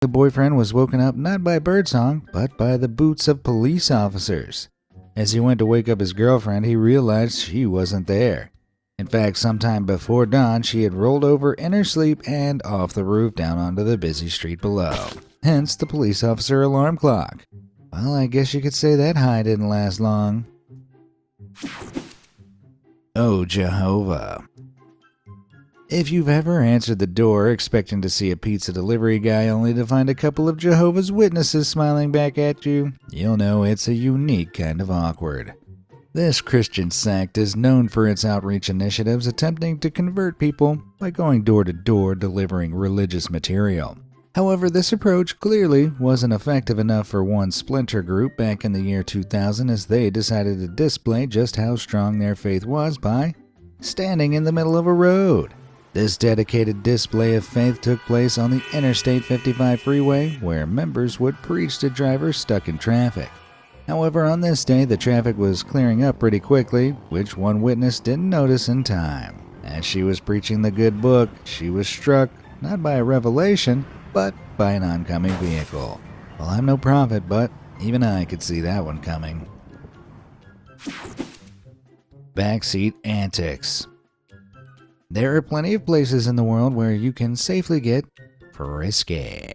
the boyfriend was woken up not by birdsong, but by the boots of police officers. As he went to wake up his girlfriend, he realized she wasn't there. In fact, sometime before dawn, she had rolled over in her sleep and off the roof down onto the busy street below. Hence the police officer alarm clock. Well, I guess you could say that high didn't last long. Oh, Jehovah. If you've ever answered the door expecting to see a pizza delivery guy only to find a couple of Jehovah's Witnesses smiling back at you, you'll know it's a unique kind of awkward. This Christian sect is known for its outreach initiatives attempting to convert people by going door to door delivering religious material. However, this approach clearly wasn't effective enough for one splinter group back in the year 2000 as they decided to display just how strong their faith was by standing in the middle of a road. This dedicated display of faith took place on the Interstate 55 freeway, where members would preach to drivers stuck in traffic. However, on this day, the traffic was clearing up pretty quickly, which one witness didn't notice in time. As she was preaching the good book, she was struck, not by a revelation, but by an oncoming vehicle. Well, I'm no prophet, but even I could see that one coming. Backseat antics. There are plenty of places in the world where you can safely get frisky.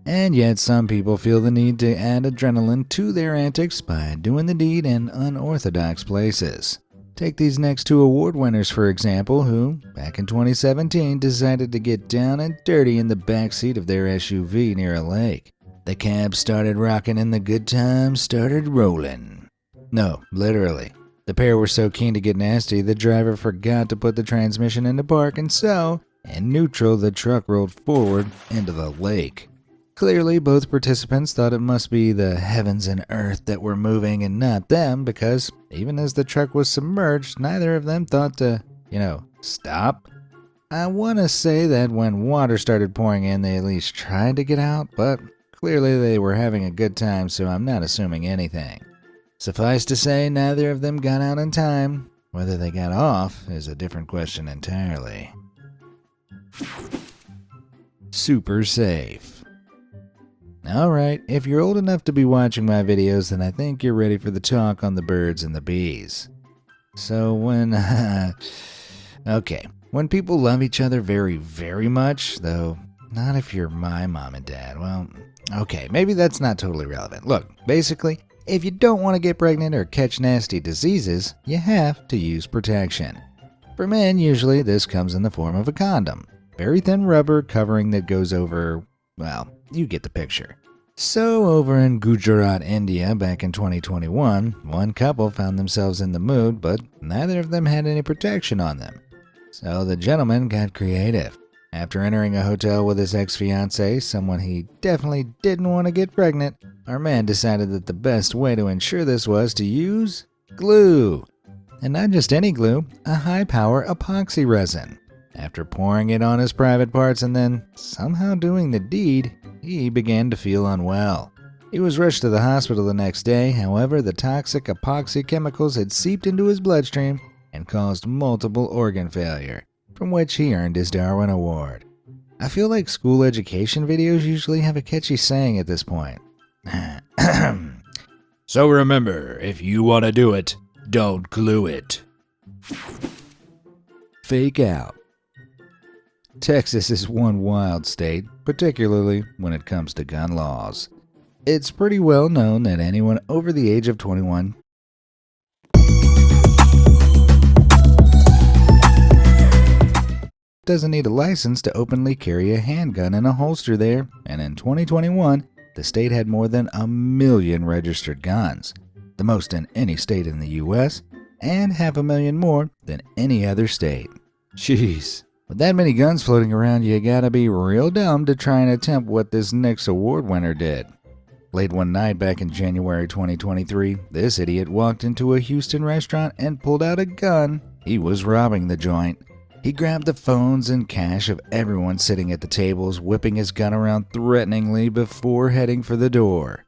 And yet some people feel the need to add adrenaline to their antics by doing the deed in unorthodox places. Take these next two award winners for example, who, back in 2017, decided to get down and dirty in the backseat of their SUV near a lake. The cab started rocking and the good times started rolling. No, literally. The pair were so keen to get nasty, the driver forgot to put the transmission into park, and so, in neutral, the truck rolled forward into the lake. Clearly, both participants thought it must be the heavens and earth that were moving and not them, because even as the truck was submerged, neither of them thought to, stop. I want to say that when water started pouring in, they at least tried to get out, but clearly they were having a good time, so I'm not assuming anything. Suffice to say, neither of them got out in time. Whether they got off is a different question entirely. Super safe. Alright, if you're old enough to be watching my videos, then I think you're ready for the talk on the birds and the bees. So when people love each other very, very much, though not if you're my mom and dad, well, okay, maybe that's not totally relevant. Look, basically, if you don't want to get pregnant or catch nasty diseases, you have to use protection. For men, usually this comes in the form of a condom. Very thin rubber covering that goes over, well, you get the picture. So over in Gujarat, India, back in 2021, one couple found themselves in the mood, but neither of them had any protection on them. So the gentleman got creative. After entering a hotel with his ex-fiancée, someone he definitely didn't want to get pregnant, our man decided that the best way to ensure this was to use glue. And not just any glue, a high-power epoxy resin. After pouring it on his private parts and then somehow doing the deed, he began to feel unwell. He was rushed to the hospital the next day, however, the toxic epoxy chemicals had seeped into his bloodstream and caused multiple organ failure, from which he earned his Darwin Award. I feel like school education videos usually have a catchy saying at this point. So remember, if you want to do it, don't glue it. Fake out. Texas is one wild state, particularly when it comes to gun laws. It's pretty well known that anyone over the age of 21 doesn't need a license to openly carry a handgun in a holster there, and in 2021, the state had more than 1 million registered guns, the most in any state in the US, and 500,000 more than any other state. Jeez. With that many guns floating around, you gotta be real dumb to try and attempt what this next award winner did. Late one night back in January 2023, this idiot walked into a Houston restaurant and pulled out a gun. He was robbing the joint. He grabbed the phones and cash of everyone sitting at the tables, whipping his gun around threateningly before heading for the door.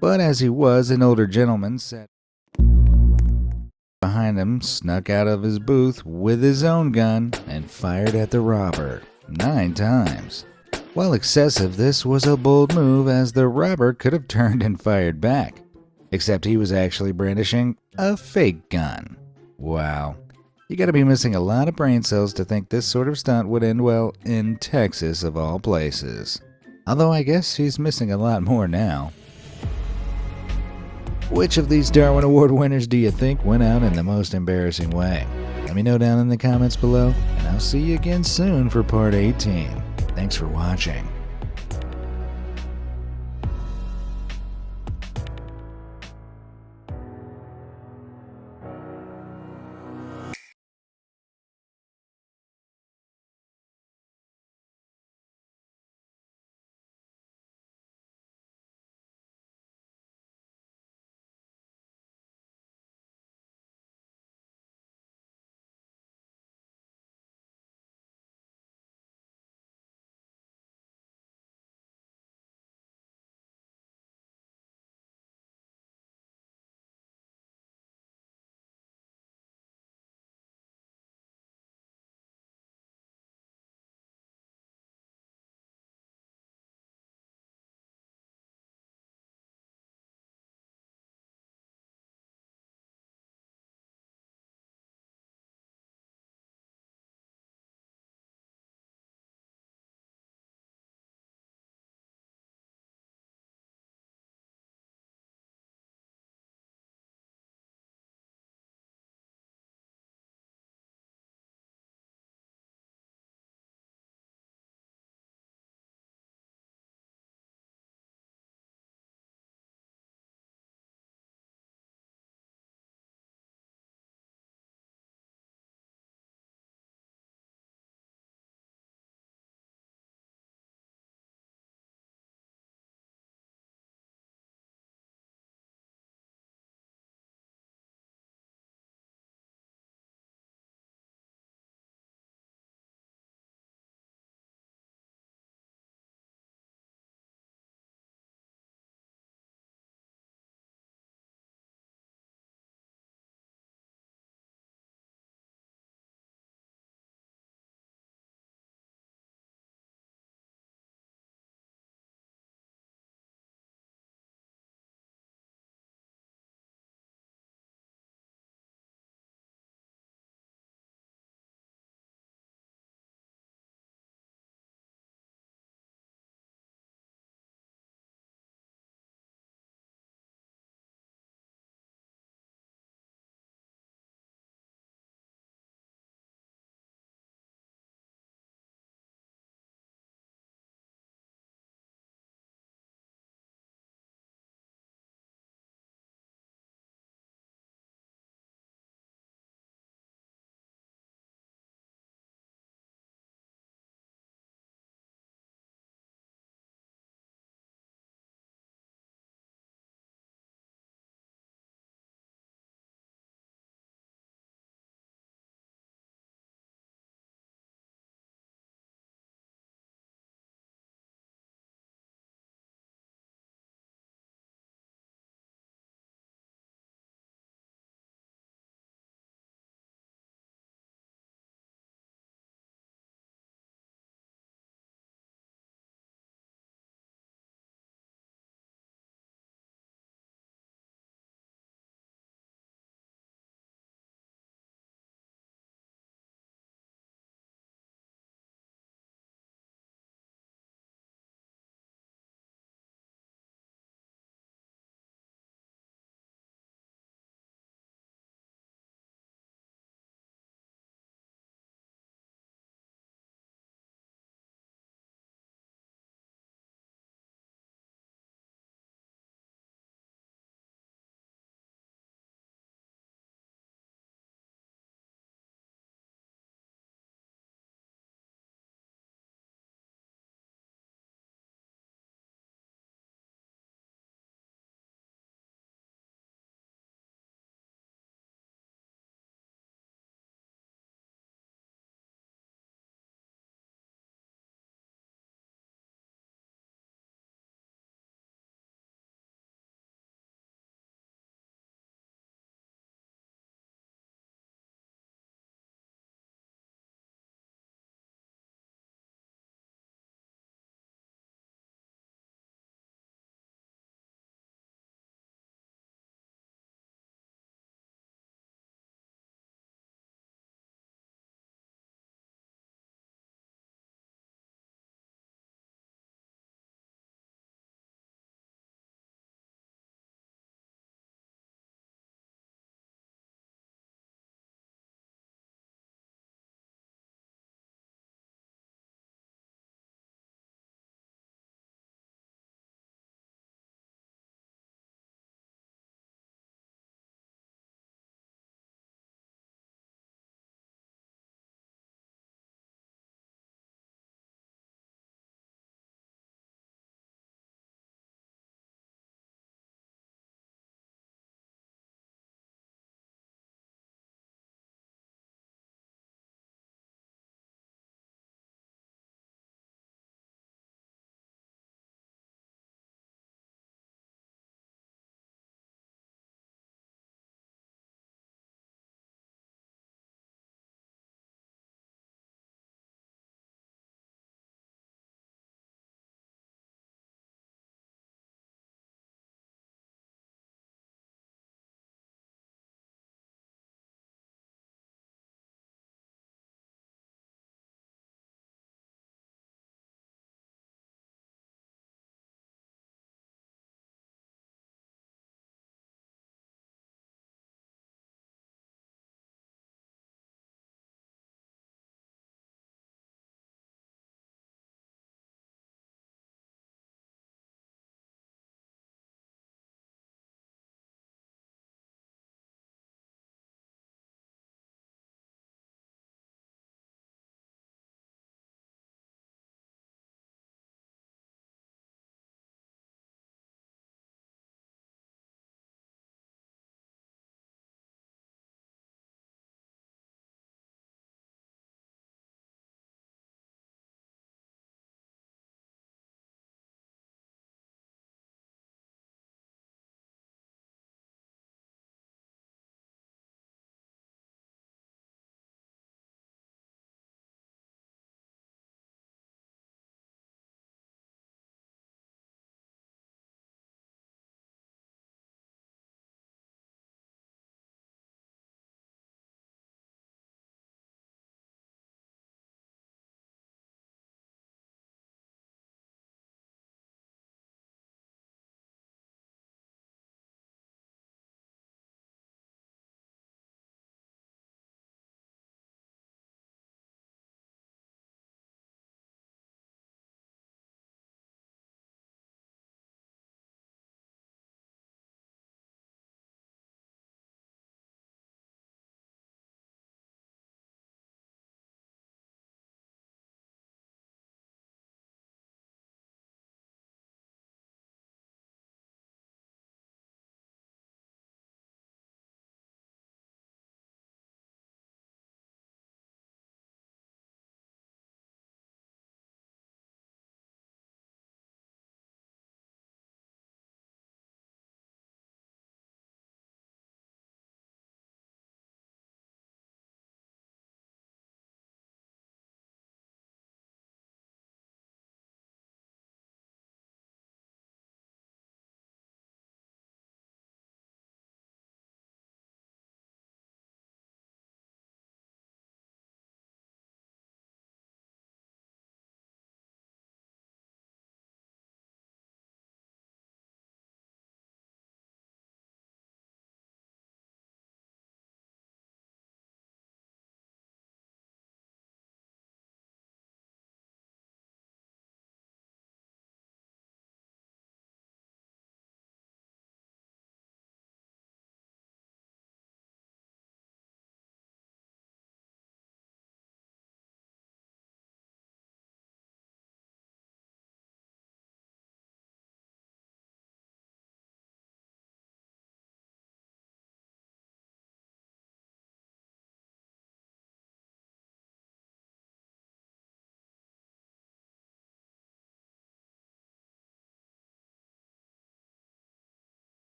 But as he was, an older gentleman sat behind him, snuck out of his booth with his own gun, and fired at the robber 9 times. While excessive, this was a bold move as the robber could have turned and fired back. Except he was actually brandishing a fake gun. Wow. You gotta be missing a lot of brain cells to think this sort of stunt would end well in Texas of all places. Although I guess he's missing a lot more now. Which of these Darwin Award winners do you think went out in the most embarrassing way? Let me know down in the comments below, and I'll see you again soon for part 18. Thanks for watching.